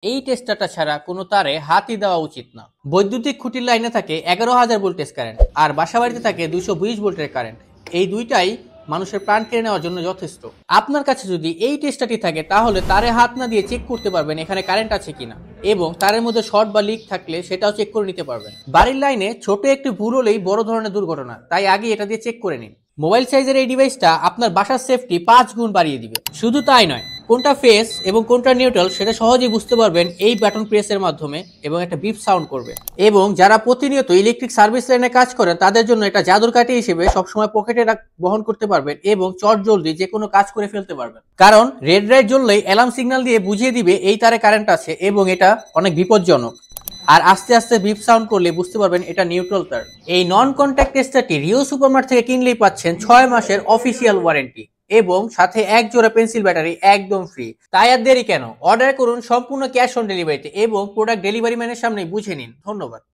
এই টেস্টারটা ছাড়া কোনো তারে হাতই দেওয়া উচিত না। বৈদ্যুতিক খুঁটির লাইনে থাকে 11,000 ভোল্টেজ কারেন্ট, আর বাসাবাড়িতে থাকে 220 ভোল্টের কারেন্ট। এই দুইটাই মানুষের প্রাণ কেড়ে নেওয়ার জন্য যথেষ্ট। আপনার কাছে যদি এই টেস্টারটি থাকে তাহলে তারে হাত না দিয়ে চেক করতে পারবেন এখানে কারেন্ট আছে কিনা, এবং তারের মধ্যে শর্ট বা লিক থাকলে সেটাও চেক করে নিতে পারবেন। বাড়ির লাইনে ছোট একটি ভুল হলেই বড় ধরনের দুর্ঘটনা, তাই আগে এটা দিয়ে চেক করে নিন। মোবাইল সাইজের এই ডিভাইসটা আপনার বাসার সেফটি 5 গুণ বাড়িয়ে দিবে। শুধু তাই নয়, কোনটা ফেস এবং কোনটা নিউট্রাল সেটা সহজেই বুঝতে পারবেন এই বাটন প্রেসের মাধ্যমে, এবং একটা বিপ সাউন্ড করবে। এবং যারা প্রতিনিয়ত ইলেকট্রিক সার্ভিস লাইনে কাজ করেন তাদের জন্য এটা জাদুর কাঠি হিসেবে সবসময় পকেটে বহন করতে পারবেন, এবং চট জলদি যে কোনো কাজ করে ফেলতে পারবেন। কারণ রেড লাইট জ্বললেই অ্যালার্ম সিগন্যাল দিয়ে বুঝিয়ে দিবে এই তারে কারেন্ট আছে, এবং এটা অনেক বিপজ্জনক। আর আস্তে আস্তে বিপ সাউন্ড করলে বুঝতে পারবেন এটা নিউট্রাল তার। এই নন কন্ট্যাক্ট টেস্টারটি রিও সুপারমার্ট থেকে কিনলেই পাচ্ছেন 6 মাসের অফিসিয়াল ওয়ারেন্টি, এবং সাথে এক জোড়া পেন্সিল ব্যাটারি একদম ফ্রি। তাই আর দেরি কেন, অর্ডার করুন সম্পূর্ণ ক্যাশ অন ডেলিভারিতে, এবং প্রোডাক্ট ডেলিভারি ম্যানের সামনেই বুঝে নিন। ধন্যবাদ।